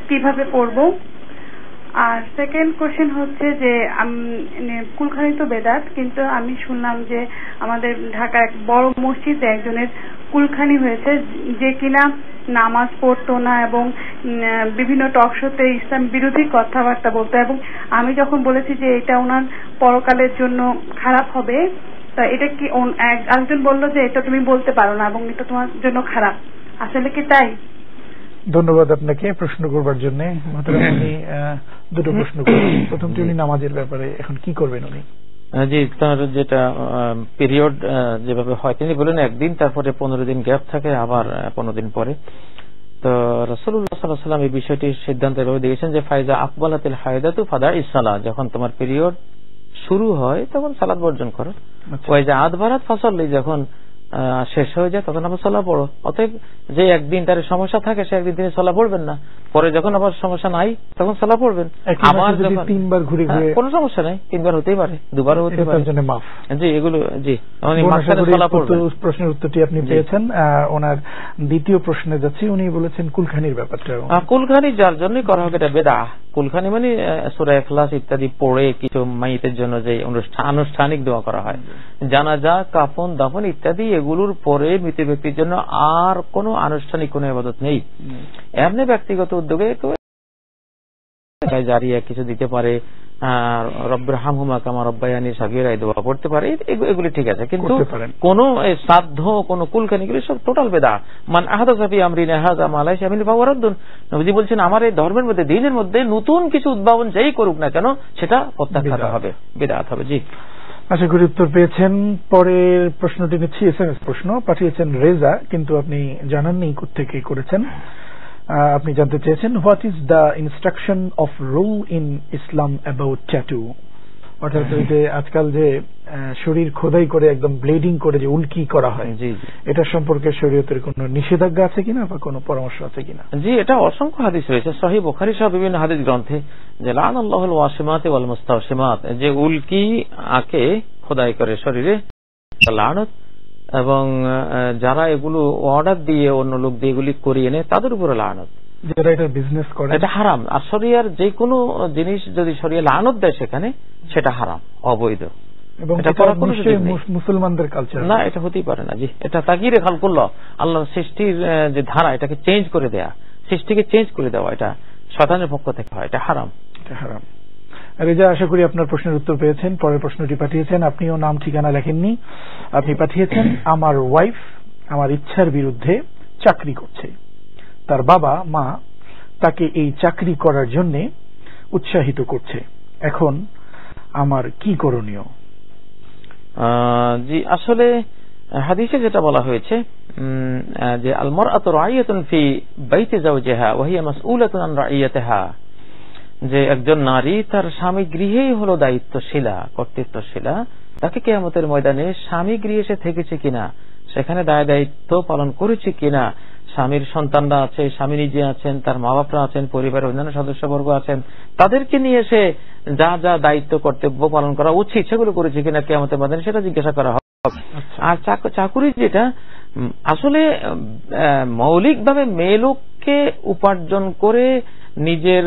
কিভাবে পড়বো? আর সেকেন্ড কোশ্চেন হচ্ছে যে কুলখানি তো বেদাত, কিন্তু আমি শুনলাম যে আমাদের ঢাকার এক বড় মসজিদে একজনের কুলখানি হয়েছে, যে কিনা নামাজ পড়তো না এবং বিভিন্ন টক শোতে ইসলাম বিরোধী কথাবার্তা বলতো, এবং আমি যখন বলেছি যে এটা ওনার পরকালের জন্য খারাপ হবে, তা এটা কি একজন বললো যে এটা তুমি বলতে পারো না এবং এটা তোমার জন্য খারাপ। আসলে কি তাই? ধন্যবাদ আপনাকে প্রশ্ন করবার জন্য। উনি দুটো প্রশ্ন করবেন। প্রথমটি উনি নামাজের ব্যাপারে এখন কি করবেন উনি? জি, তার যেটা পিরিয়ড যেভাবে হয় তিনি বলেন একদিন, তারপরে 15 দিন গ্যাপ থাকে, আবার 15 দিন পরে। তো রাসূলুল্লাহ সাল্লাল্লাহু আলাইহি ওয়াসাল্লাম এই বিষয়টি সিদ্ধান্ত এভাবে দিয়েছেন যে ফাইজা আকবালাতিল হায়দাতু ফাদাইস সালাহ, যখন তোমার পিরিয়ড শুরু হয় তখন সালাত বর্জন করো। ওয়াইজা আদবারাত ফাসাল্লি, যখন শেষ হয়ে যায় তখন আবার সালাত পড়ো। অতএব যে একদিন তার সমস্যা থাকে সে একদিন তিনি সালাত পড়বেন না, পরে যখন আবার সমস্যা নাই তখন সালাত পড়বেন। আবার যদি 3 বার ঘুরে ঘুরে, কোনো সমস্যা নাই, 3 বার হতেই পারে, 2 বারও হতে পারে। জি, এগুলো জি প্রশ্নের উত্তরটি আপনি পেয়েছেন। ওনার দ্বিতীয় প্রশ্নে যাচ্ছি। উনি বলেছেন কুলখানির ব্যাপারটা। কুলখানি যার জন্য করা হবে এটা বেদা। কুলখানি মানে সূরা ইখলাস ইত্যাদি পড়ে কিছু মাইতের জন্য যে আনুষ্ঠানিক দোয়া করা হয়, জানাজা, কাফন, দাফন ইত্যাদি, এগুলোর পরে মৃত ব্যক্তির জন্য আর কোনো আনুষ্ঠানিক কোনো ইবাদত নেই। এমনি ব্যক্তিগত উদ্যোগে জারিয়া কিছু দিতে পারে, রব্বির হামহুমা কামা রব্বায়ানি সাগীরা দোয়া পড়তে পারে, এগুলি ঠিক আছে। কিন্তু কোন শ্রাদ্ধ, কোন কুলখানি, এগুলি সব টোটাল বেদা। মান আহাদাসা ফি আমরিনা হাযা মা লাইসা মিনহু ফাহুয়া রাদ্দুন। নবীজি বলছেন আমার এই ধর্মের মধ্যে, দ্বীনের মধ্যে নতুন কিছু উদ্ভাবন যেই করুক না কেন সেটা প্রত্যাখ্যাত হবে, বিদআত হবে। জি, আশা করি উত্তর পেয়েছেন। পরের প্রশ্নটি নিচ্ছি। SMS প্রশ্ন পাঠিয়েছেন রেজা, কিন্তু আপনি জানাননি কোত্থেকে করেছেন। আপনি জানতে চেয়েছেন what is the instruction of rule in Islam about tattoo. অর্থাৎ যে আজকাল যে শরীর খোদাই করে একদম ব্লেডিং করে যে উল্কি করা হয়, এটা সম্পর্কে শরীয়তের কোনো নিষেধাজ্ঞা আছে কিনা বা কোনো পরামর্শ আছে কিনা? জি, এটা অসংখ্য হাদিস রয়েছে সহিহ বুখারী সহ বিভিন্ন হাদিস গ্রন্থে, যে লানাল্লাহুল ওয়াসিমাত ওয়াল মুস্তাওসিমাত, যে উল্কি আঁকে খোদাই করে শরীরে, লানত, এবং যারা এগুলো অর্ডার দিয়ে অন্য লোক দিয়ে এগুলি করিয়ে নেয় তাদের উপরে লানত, যারা এটা বিজনেস করে, এটা হারাম। আর শরিয়ার যে কোনো জিনিস যদি শরিয়া লানত দেয় সেখানে সেটা হারাম, অবৈধ। এবং মুসলমানদের কালচার না, এটা হতেই পারে না। জি, এটা তাগয়িরে খালকুল্লাহ, আল্লাহ সৃষ্টির যে ধারা এটাকে চেঞ্জ করে দেয়া, সৃষ্টিকে চেঞ্জ করে দেওয়া, এটা শয়তানের পক্ষ থেকে হয়, এটা হারাম। এটা হারাম। রেজা, আশা করি আপনার প্রশ্নের উত্তর পেয়েছেন। পরের প্রশ্নটি পাঠিয়েছেন, আপনিও নাম ঠিকানা লেখেননি। আপনি পাঠিয়েছেন আমার ওয়াইফ আমার ইচ্ছার বিরুদ্ধে চাকরি করছে, তার বাবা মা তাকে এই চাকরি করার জন্য উৎসাহিত করছে, এখন আমার কি করণীয়? জি, আসলে হাদিসে যেটা বলা হয়েছে যে আল মারআতু রাইয়াতুন ফি বাইতি যাওজিহা ওয়া হিয়া মাসউলাতুন আন রাইয়াতিহা, যে একজন নারী তার স্বামী গৃহেই হলো দায়িত্বশীলা, কর্তৃত্বশীলা, তাকে কিয়ামতের ময়দানে স্বামী গৃহে সে থেকেছে কিনা, সেখানে দায়িত্ব পালন করেছে কিনা, স্বামীর সন্তানরা আছে, স্বামী নিজে আছেন, তার মা বাপরা আছেন, পরিবারের অন্যান্য সদস্যবর্গ আছেন, তাদেরকে নিয়ে সে যা যা দায়িত্ব কর্তব্য পালন করা উচিত সেগুলো করেছে কিনা কিয়ামতের ময়দানে সেটা জিজ্ঞাসা করা হবে। আর চাকুরি যেটা আসলে মৌলিকভাবে মেয়ে লোককে উপার্জন করে নিজের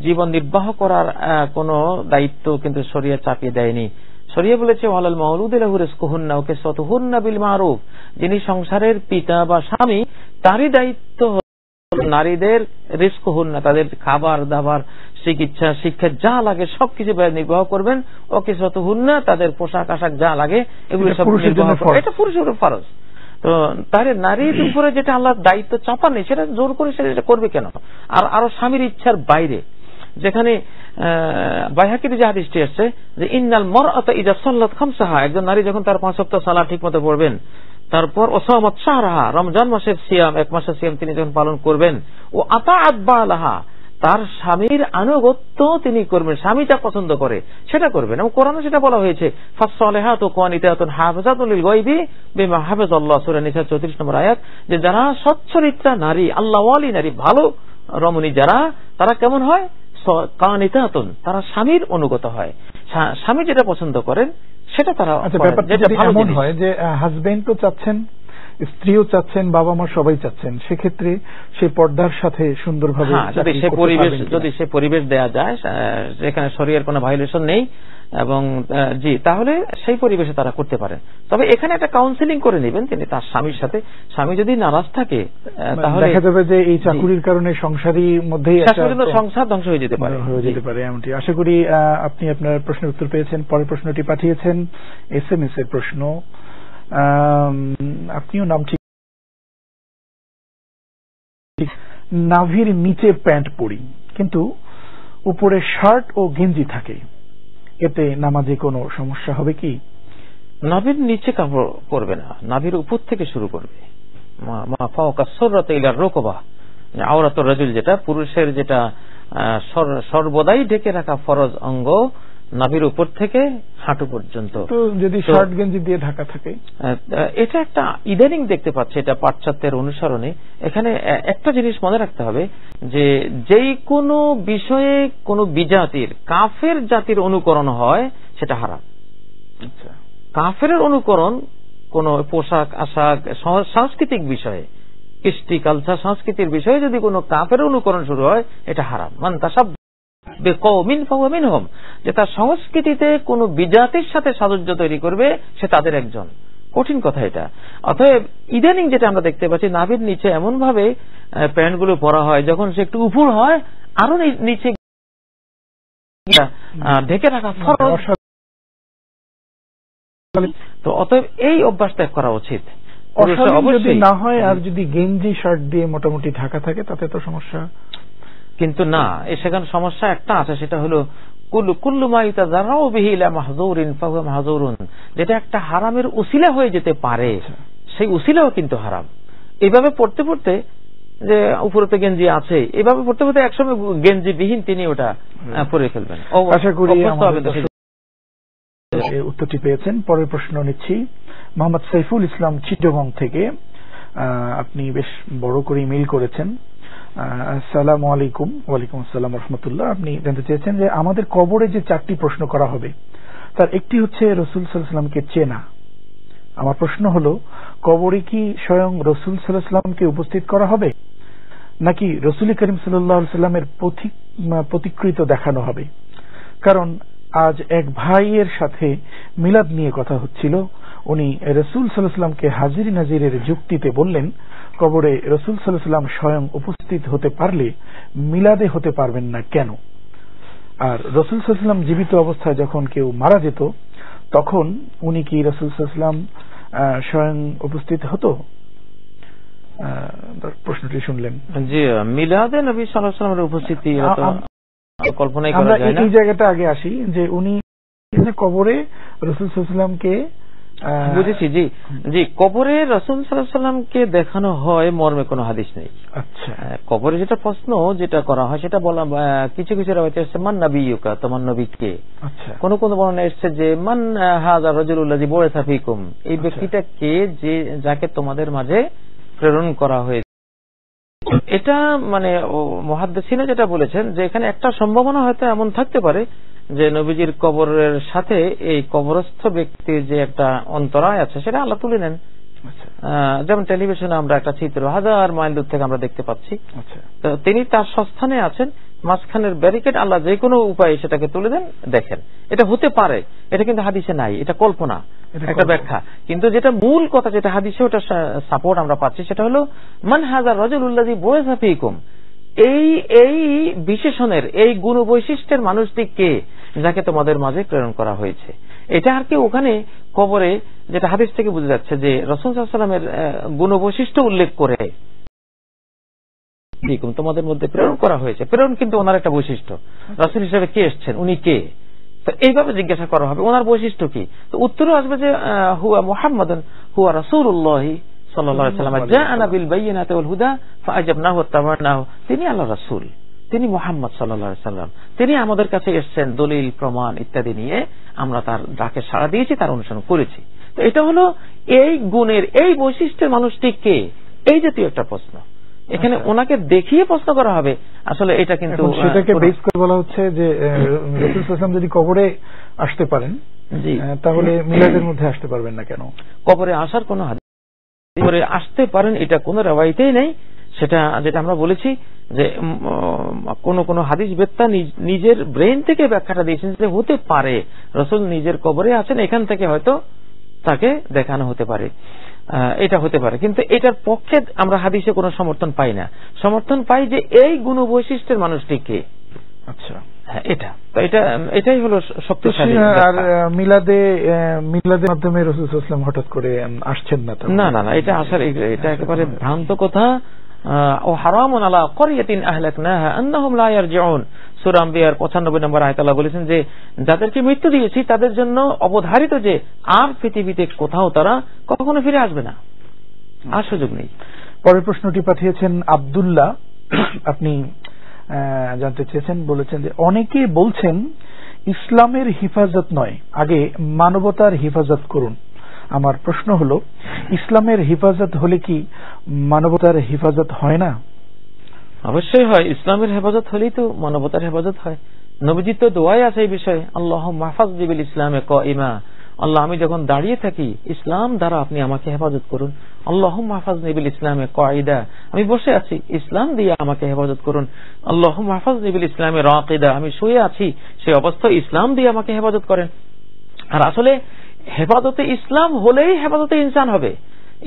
জীবন নির্বাহ করার কোন দায়িত্ব কিন্তু শরিয়া চাপিয়ে দেয়নি। শরিয়া বলেছে ওয়ালাল মাউলুদি লাহু রিজকুহুন্না ওয়া কিসওয়াতুহুন্না বিল মারুফ, যিনি সংসারের পিতা বা স্বামী তারই দায়িত্ব নারীদের রিজকুহুন্না, তাদের খাবার দাবার, চিকিৎসা, শিক্ষা যা লাগে সবকিছু নির্বাহ করবেন। ও কিসওয়াতুহুন্না, তাদের পোশাক আশাক যা লাগে এগুলো সব নির্বাহ করবেন, এটা পুরুষের ফরজ। তো তাহলে নারীর উপরে যেটা আল্লাহর দায়িত্ব চাপা নেই সেটা জোর করে সেটা করবে কেন? আর আরো স্বামীর ইচ্ছার বাইরে, যেখানে বাইহাকির যে হাদিসটি আসছে যে ইন্নাল মারআতা ইযা সাল্লাত খামসাহা, একজন নারী যখন তার 5 ওয়াক্ত সালাত ঠিকমতো পড়বেন, তারপর ওসামাত শাহরাহা, রমজান মাসের সিয়াম, 1 মাসের সিয়াম তিনি যখন পালন করবেন, ও আতাআত বালাহা, তার স্বামীর আনুগত্য তিনি করবেন, স্বামী যা পছন্দ করে সেটা করবেন। এবং কোরআনে সেটা বলা হয়েছে ফাসসালিহাতু কানিতাতুন হাফিজাতুন লিল গায়বি বিমা হাফিজাল্লাহ, সূরা নিসা 34 নম্বর আয়াত, যে যারা সচ্চরিত্রা নারী, আল্লাহওয়ালি নারী, ভালো রমণী যারা, তারা কেমন হয়? কানিতাতুন, তারা স্বামীর অনুগত হয়, স্বামী যেটা পছন্দ করেন সেটা তারা। যেটা এমন হয় যে হাজবেন্ড তো চাচ্ছেন, স্ত্রীও চাচ্ছেন, বাবা মা সবাই চাচ্ছেন, সেক্ষেত্রে সেই পর্দার সাথে সুন্দরভাবে যদি সে পরিবেশ দেয়া যায় যেখানে শরীয়তের কোনো ভায়োলেশন নেই, এবং জি, তাহলে সেই পরিবেশে তারা করতে পারেন। তবে এখানে একটা কাউন্সিলিং করে নেবেন তিনি তার স্বামীর সাথে। স্বামী যদি নারাজ থাকে তাহলে দেখা যাবে যে এই চাকুরির কারণে সংসারী মধ্যেই সংসার ধ্বংস হয়ে যেতে পারে এমনটি। আশা করি আপনি আপনার প্রশ্নের উত্তর পেয়েছেন। পরের প্রশ্নটি পাঠিয়েছেন SMS এর প্রশ্ন, আপনিও নাম ঠিক। নাভির নিচে প্যান্ট পরি কিন্তু উপরে শার্ট ও গেঞ্জি থাকে, এতে নামাজে কোনো সমস্যা হবে কি? নাভির নিচে কাপড় পরবে না, নাভির উপর থেকে শুরু করবে। মা ফাওকা সুররাত ইলা রুকবা, আওরাতুর রাজুল, যেটা পুরুষের যেটা সর্বদাই ঢেকে রাখা ফরজ অঙ্গ, নাভির উপর থেকে হাঁটু পর্যন্ত। তো যদি শার্ট গেঞ্জি দিয়ে ঢাকা থাকে, এটা একটা ইদানিং দেখতে পাচ্ছে, এটা পাশ্চাত্যের অনুসরণে। এখানে একটা জিনিস মনে রাখতে হবে যে যেই কোনো বিষয়ে কোনো বিজাতির, কাফের জাতির অনুকরণ হয় সেটা হারাম। কাফের অনুকরণ কোন পোশাক আশাক সাংস্কৃতিক বিষয়ে, কৃষ্টি কালচার সংস্কৃতির বিষয়ে যদি কোনো কাফের অনুকরণ শুরু হয় এটা হারাম। মান তাসাব বিকওমিন ফাহুয়া মিনহুম, যে তার সংস্কৃতিতে কোন বিজাতির সাথে সাদুর্য তৈরি করবে সে তাদের একজন। কঠিন কথা এটা। অতএব ইদানিং যেটা আমরা দেখতে পাচ্ছি, নাভির নিচে এমন ভাবে প্যান্টগুলো পরা হয় যখন সে একটু উপর হয় আরো নিচে ঢেকে রাখা ফরজ। তো অতএব এই অভ্যাস ত্যাগ করা উচিত যদি না হয়। আর যদি গেঞ্জি শার্ট দিয়ে মোটামুটি ঢাকা থাকে তাতে তো সমস্যা কিন্তু না। সেখানে সমস্যা একটা আছে, সেটা হলো কুল্লু মা ইতাযাররাউ বিহি ইলা মাহযুরিন ফাহুয়া মাহযুরুন, যেটা একটা হারামের উসিলা হয়ে যেতে পারে, সেই উসিলাও কিন্তু হারাম। এইভাবে পড়তে পড়তে, যে উপরেতে গেঞ্জি আছে, এইভাবে পড়তে পড়তে একসময় গেঞ্জি বিহীন তিনি ওটা পরে ফেলবেন। আশা করি উত্তরটি পেয়েছেন। পরের প্রশ্ন নিচ্ছি মোহাম্মদ সাইফুল ইসলাম চিটাগং থেকে। আপনি বেশ বড় করে ইমেইল করেছেন। আসসালামু আলাইকুম। ওয়ালাইকুম আসসালাম রাহমাতুল্লাহ। আপনি জানতে চেয়েছেন যে আমাদের কবরে যে 4টি প্রশ্ন করা হবে তার একটি হচ্ছে রাসূল সাল্লাল্লাহু আলাইহি ওয়াসাল্লামকে চেনা। আমার প্রশ্ন হলো, কবরে কি স্বয়ং রাসূল সাল্লাল্লাহু আলাইহি ওয়াসাল্লামকে উপস্থিত করা হবে নাকি রাসূল করিম সাল্লাল্লাহু আলাইহি ওয়াসাল্লামের প্রতিকৃত দেখানো হবে? কারণ আজ এক ভাইয়ের সাথে মিলাদ নিয়ে কথা হচ্ছিল। উনি রাসূল সাল্লাল্লাহু আলাইহি ওয়াসাল্লামকে হাজির নাজিরের যুক্তিতে বললেন, কবরে রাসূল সাল্লাল্লাহু আলাইহি ওয়াসাল্লাম স্বয়ং উপস্থিত হতে পারলে মিলাদে হতে পারবেন না কেন? আর রাসূল সাল্লাল্লাহু আলাইহি ওয়াসাল্লাম জীবিত অবস্থায় যখন কেউ মারা যেত তখন উনি কি রাসূল সাল্লাল্লাহু আলাইহি ওয়াসাল্লাম স্বয়ং উপস্থিত হতো? প্রশ্নটি শুনলেন। জি, মিলাদে নবী সাল্লাল্লাহু আলাইহি ওয়াসাল্লামের উপস্থিতি কল্পনাই করা যায় না। এই জায়গাটা আগে আসি যে উনি কবরে রাসূল সাল্লাল্লাহু আলাইহি ওয়াসাল্লামকে বুঝেছি। জি জি, কবরে রাসূল সাল্লাল্লাহু আলাইহি ওয়াসাল্লামকে দেখানো হয় মর্মে কোনো হাদিস নেই। আচ্ছা, কবরে যেটা প্রশ্ন যেটা করা হয় সেটা বলা, কিছু কিছু রাওয়ায়াতে এসেছে মান নাবিয়ুকা, তোমার নবী কে। আচ্ছা, কোন কোন বর্ণনায় এসেছে যে মান হাযা রাজুলুল্লাযী বুইসা ফীকুম, এই ব্যক্তিটা কে যে যাকে তোমাদের মাঝে প্রেরণ করা হয়েছে। এটা মানে মুহাদ্দিসিনা যেটা বলেছেন যে এখানে একটা সম্ভাবনা হয়তো এমন থাকতে পারে যে নবীজির কবরের সাথে এই কবরস্থ ব্যক্তির যে একটা অন্তরায় আছে সেটা আল্লাহ তুলে নেন। যেমন টেলিভিশনে আমরা একটা চিত্র 1000 মাইল দূর থেকে আমরা দেখতে পাচ্ছি। তো তিনি তার স্থানে আছেন, মাঝখানের ব্যারিকেড আল্লাহ যে কোনো উপায়ে সেটাকে তুলে দেন, দেখেন। এটা হতে পারে, এটা কিন্তু হাদিসে নাই, এটা কল্পনা, একটা ব্যাখ্যা। কিন্তু যেটা মূল কথা, যেটা হাদিসে ওটা সাপোর্ট আমরা পাচ্ছি, সেটা হলো মান হাযা রাজুলুল্লাযী বুইসা ফীকুম, এই বিশেষণের, এই গুণ বৈশিষ্ট্যের মানুষটি কে যাকে তোমাদের মাঝে প্রেরণ করা হয়েছে। এটা আর কি ওখানে কবরে যেটা হাদিস থেকে বোঝা যাচ্ছে যে রাসূল সাল্লাল্লাহু আলাইহি ওয়াসাল্লামের গুণ বৈশিষ্ট্য উল্লেখ করে তোমাদের মধ্যে প্রেরণ করা হয়েছে। প্রেরণ কিন্তু ওনার একটা বৈশিষ্ট্য, রাসূল হিসেবে কে এসছেন, উনি কে, তো এইভাবে জিজ্ঞাসা করা হবে ওনার বৈশিষ্ট্য কি। তো উত্তরে আসবে যে হুয়া মুহাম্মাদুন হুয়া রাসূলুল্লাহ সাল্লাল্লাহু আলাইহি ওয়াসাল্লাম জাআনা বিল বাইয়িনাতি ওয়াল হুদা ফাআজাবনাহু ওয়াত্তাবা'নাহু। তিনি আল্লাহর রাসূল, তিনি মুহাম্মদ সাল্লাল্লাহু আলাইহি ওয়াসাল্লাম, তিনি আমাদের কাছে এসেছেন দলিল প্রমাণ ইত্যাদি নিয়ে, আমরা তার ডাকে সাড়া দিয়েছি, তার অনুসরণ করেছি। তো এটা হলো এই গুণের, এই বৈশিষ্ট্যের মানুষটি কে, এই জাতীয় একটা প্রশ্ন। এখানে ওনাকে দেখিয়ে প্রশ্ন করা হবে, আসলে এটা কিন্তু সেটাকে বেস করে বলা হচ্ছে যে রাসূল সাল্লাল্লাহু আলাইহি ওয়াসাল্লাম যদি কবরে আসতে পারেন, জি, তাহলে মিলাদের মধ্যে আসতে পারবেন না কেন? কবরে আসার কোন হাদিস, কবরে আসতে পারেন এটা কোন রওয়ায়েতেই নেই। সেটা যেটা আমরা বলেছি যে কোন কোন হাদিস বেত্তা নিজের ব্রেন থেকে ব্যাখ্যাটা দিয়েছেন যে হতে পারে রাসূল নিজের কবরে আছেন, এখান থেকে হয়তো তাকে দেখানো হতে পারে, এটা হতে পারে। কিন্তু এটার পক্ষে আমরা হাদিসে কোনো সমর্থন পাই না। সমর্থন পাই যে এই গুণ বৈশিষ্ট্যের মানুষটি কে। আচ্ছা, এটা তো এটাই হলো শক্তিশালী। আর মিলাদের মাধ্যমে রাসূল সাল্লাল্লাহু আলাইহি ওয়াসাল্লাম হঠাৎ করে আসছেন না, না, এটা আসার, এটা একেবারে ভ্রান্ত কথা। ও হারামুন আলা ক্বরিয়াতিন আহলাকনাহা আন্নাহুম লা ইয়ারজিউন, সূরা আম্বিয়ার 95 নম্বর আয়াতে আল্লাহ বলেছেন যে যাদেরকে মৃত্যু দিয়েছি তাদের জন্য অবধারিত যে আর পৃথিবীতে কোথাও তারা কখনো ফিরে আসবে না, আর সুযোগ নেই। পরের প্রশ্নটি পাঠিয়েছেন আব্দুল্লাহ। আপনি জানতে চেয়েছেন, বলেছেন যে অনেকে বলছেন ইসলামের হিফাজত নয়, আগে মানবতার হিফাজত করুন। আমার প্রশ্ন হলো, ইসলামের হিফাজত হলে কি মানবতার হিফাজত হয় না? অবশ্যই হয়। ইসলামের হেফাজত হলেই তো মানবতার হেফাজত হয়। নবীজির তো দোয়াই আছে এই বিষয়ে, আল্লাহুম্মা মাহফাজনি বিল ইসলামে কাইমা, আল্লাহ আমি যখন দাঁড়িয়ে থাকি ইসলাম দ্বারা আপনি আমাকে হেফাজত করুন। আল্লাহুম্মা মাহফাজনি বিল ইসলামে কাঈদা, আমি বসে আছি ইসলাম দিয়ে আমাকে হেফাজত করুন। আল্লাহুম্মা মাহফাজনি বিল ইসলামে রাকিদা, আমি শুয়ে আছি সেই অবস্থায় ইসলাম দিয়ে আমাকে হেফাজত করেন। আর আসলে হেফাজতে ইসলাম হলেই হেফাজতে ইনসান হবে।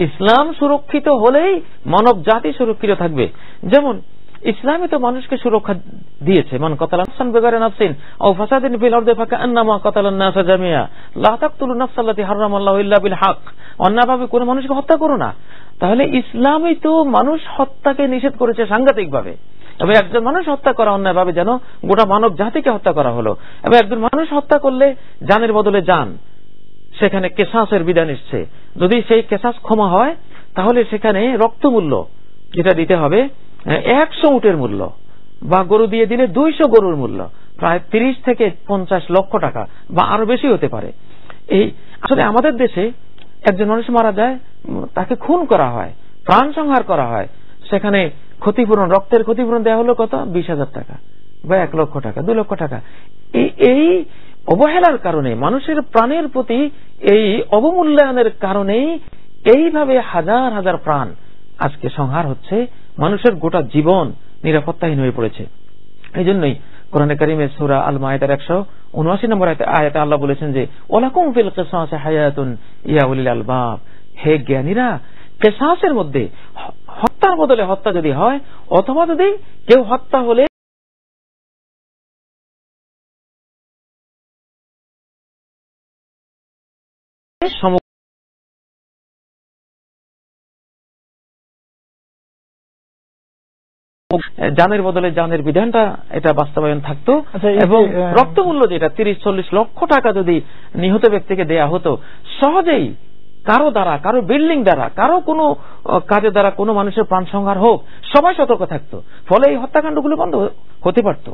ইসলাম সুরক্ষিত হলেই মানব জাতি সুরক্ষিত থাকবে। যেমন ইসলামে তো মানুষকে সুরক্ষা দিয়েছে, মান কাতালা নাফসান বিগাইরি নাফসিন আও ফাসাদিন ফিল আরদি ফাকান্নামা কাতালান নাসা জামিয়া লা তাকতুলু নাফসাল্লাতী হারামাল্লাহু ইল্লা বিল হক, অন্যায়ভাবে কোনো মানুষকে হত্যা করো না। তাহলে ইসলামই তো মানুষ হত্যাকে নিষেধ করেছে সাংঘাতিকভাবে। এবং একজন মানুষ হত্যা করা অন্যায়ভাবে যেন গোটা মানব জাতিকে হত্যা করা হলো। এবং একজন মানুষ হত্যা করলে জানের বদলে জান, সেখানে কেসাসের বিধান এসছে। যদি সেই কেসাস ক্ষমা হয় তাহলে সেখানে রক্তমূল্য যেটা দিতে হবে 100 উটের মূল্য, বা গরু দিয়ে দিলে 200 গরুর মূল্য, প্রায় 30 থেকে 50 লক্ষ টাকা বা আরো বেশি হতে পারে। এই আসলে আমাদের দেশে একজন মানুষ মারা যায়, তাকে খুন করা হয়, প্রাণ সংহার করা হয়, সেখানে ক্ষতিপূরণ, রক্তের ক্ষতিপূরণ দেওয়া হলো কত, 20,000 টাকা বা 1 লক্ষ টাকা, 2 লক্ষ টাকা। এই অবহেলার কারণে, মানুষের প্রাণের প্রতি এই অবমূল্যায়নের কারণেই এইভাবে হাজার হাজার প্রাণ আজকে সংহার হচ্ছে, মানুষের গোটা জীবন নিরাপত্তাহীন হয়ে পড়েছে। এই জন্যই কোরআনে কারিমের সূরা আল মায়েদার 179 নম্বর আয়াতে আল্লাহ বলেছেন যে ওয়ালাকুম ফিল কিসাসি হায়াতুন ইয়া উলিল আলবাব, হে জ্ঞানীরা, কিসাসের মধ্যে হত্যার বদলে হত্যা যদি হয়, অথবা যদি কেউ হত্যা হলে জানের বদলে জানের বিধানটা এটা বাস্তবায়ন থাকতো। এবং রক্তমূল্য যেটা 30-40 লক্ষ টাকা যদি নিহত ব্যক্তিকে দেয়া হতো, সহজেই কারো দ্বারা, কারো বিল্ডিং দ্বারা, কারো কোনো কাজের দ্বারা কোনো মানুষের প্রাণ সংহার হোক, সবাই সতর্ক থাকতো, ফলে এই হত্যাকাণ্ডগুলো বন্ধ হতে পারত।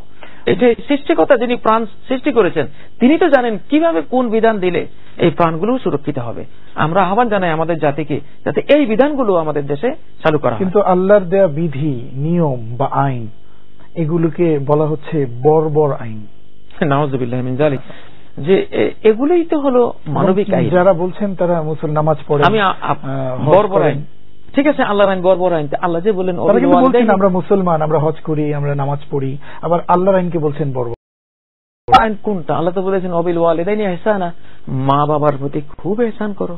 এটা সৃষ্টিকর্তা যিনি প্রাণ সৃষ্টি করেছেন তিনি তো জানেন কিভাবে কোন বিধান দিলে এই প্রাণগুলো সুরক্ষিত হবে। আমরা আহ্বান জানাই আমাদের জাতিকে যাতে এই বিধানগুলো আমাদের দেশে চালু করা হয়। কিন্তু আল্লাহর দেয়া বিধি, নিয়ম বা আইন, এগুলোকে বলা হচ্ছে বর্বর আইন। নাউযুবিল্লাহি মিন যালিক, যে এগুলোই তো হলো মানবিক আইন। যারা বলছেন তারা মুসলমান নামাজ পড়ে, আমি বর্বর আইন, ঠিক আছে, আল্লাহর আইন বর্বর আইন। আল্লাহ যে বলেন আমরা মুসলমান, আমরা হজ করি, আমরা নামাজ পড়ি, আবার আল্লাহর আইনকে বলছেন বর্বর আইন। কোনটা? আল্লাহ তো বলেছেন অবিল ওয়ালিদাইনি ইহসানা, মা বাবার প্রতি খুব ইহসান করো,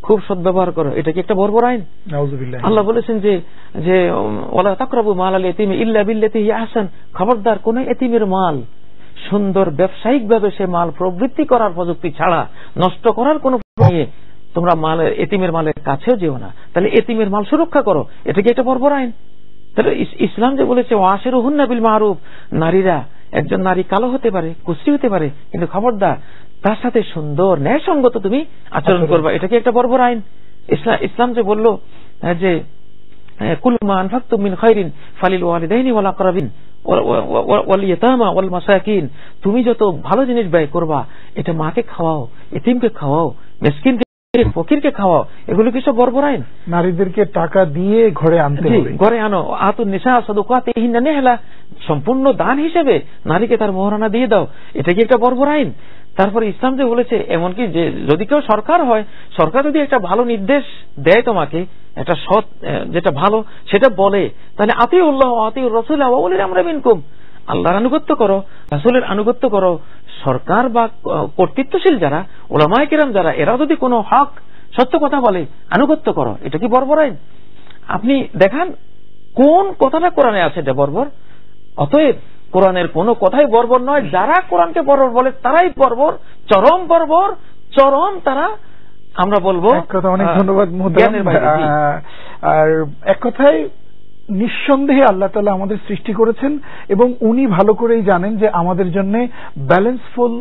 খুব সদ্ব্যবহার করো। এটা কি একটা বর্বর আইন? নাউযুবিল্লাহ। আল্লাহ বলেছেন যে ওয়ালা তাকরাবু মালাল ইয়াতীমি ইল্লা বিল্লাতি হিয়া আহসান, খবরদার কোন এতিমের মাল সুন্দর ব্যবসায়িকভাবে সে মাল প্রবৃত্তি করার প্রযুক্তি ছাড়া নষ্ট করার কোন নিয়ে তোমরা এতিমের মালের কাছেও যেও না। তাহলে এতিমের মাল সুরক্ষা করো, এটা কি একটা বর্বর আইন? তাহলে ইসলাম যে বলেছে ওয়াশিরুহুন্না বিল মারুফ, নারীরা, একজন নারী কালো হতে পারে, কুশ্রী হতে পারে, কিন্তু খবরদার তার সাথে সুন্দর ন্যায়সঙ্গত তুমি আচরণ করবা। এটা কি একটা বর্বর আইন? ইসলাম যে বলল যে কুল্লু মা আনফাকতুম মিন খায়রিন ফালিল ওয়ালিদাইনি ওয়াল আকরাবিন ওয়াল ইয়াতামা ওয়াল মাসাকিন, তুমি যত ভালো জিনিস ব্যয় করবা, এটা মাকে খাওয়াও, এতিমকে খাওয়াও, মিসকিনকে, ফকিরকে খাওয়াও, এগুলো কি সব বর্বর আইন? নারীদেরকে টাকা দিয়ে ঘরে আনতে হবে, ঘরে আনো। আতুন নিসা সাদুকাতিহিন্না নিহলা, সম্পূর্ণ দান হিসেবে নারীকে তার মোহরানা দিয়ে দাও। এটা কি একটা বর্বর আইন? তারপরে ইসলাম যে বলেছে, এমনকি যে যদি কেউ সরকার হয়, সরকার যদি একটা ভালো নির্দেশ দেয় তোমাকে, একটা সৎ যেটা ভালো সেটা বলে, তাহলে আতিউল্লাহ ওয়া আতিউর রাসূল ওয়া উলিল আমরি মিনকুম, আল্লাহর আনুগত্য করো, রাসূলের আনুগত্য করো। সরকার বা কর্তৃত্বশীল যারা, উলামায়ে কিরাম যারা, এরা যদি কোনো হক সত্য কথা বলে, আনুগত্য করো। এটা কি বর্বর আইন? আপনি দেখান কোন কথাটা কোরআনে আছে এটা বর্বর? অতএব কোরআনের কোন কথাই বর্বর নয়। যারা কোরআনকে বর্বর বলে তারাই বর্বর, চরম বর্বর, চরম তারা, আমরা বলবো। অনেক ধন্যবাদ মুহতারাম। আর এক কথায় নিঃসন্দেহে আল্লাহ তাআলা আমাদের সৃষ্টি করেছেন এবং উনি ভালো করেই জানেন যে আমাদের জন্য ব্যালেন্সফুল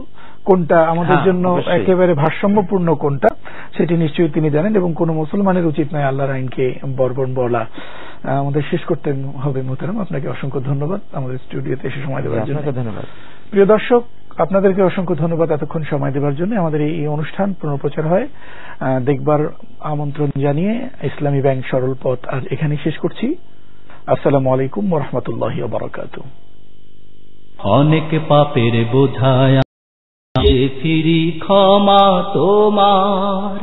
কোনটা, আমাদের জন্য একেবারে ভারসাম্যপূর্ণ কোনটা, সেটি নিশ্চয়ই তিনি জানেন। এবং কোন মুসলমানের উচিত নয় আল্লাহর আইনকে বর্বর বলা। আমাদের শেষ করতে হবে মুহতারাম। আপনাকে অসংখ্য ধন্যবাদ আমাদের স্টুডিওতে এসে সময় দেওয়ার জন্য। ধন্যবাদ। প্রিয় দর্শক, আপনাদেরকে অসংখ্য ধন্যবাদ এতক্ষণ সময় দেওয়ার জন্য। আমাদের এই অনুষ্ঠান পুনঃপ্রচার হয় দেখবার আমন্ত্রণ জানিয়ে ইসলামী ব্যাংক সরল পথ আজ এখানেই শেষ করছি। আসসালামু আলাইকুম ওয়া রাহমাতুল্লাহি ওয়া বারাকাতুহু। অনেক পাপের বোঝায় ফিরি ক্ষমা তোমার।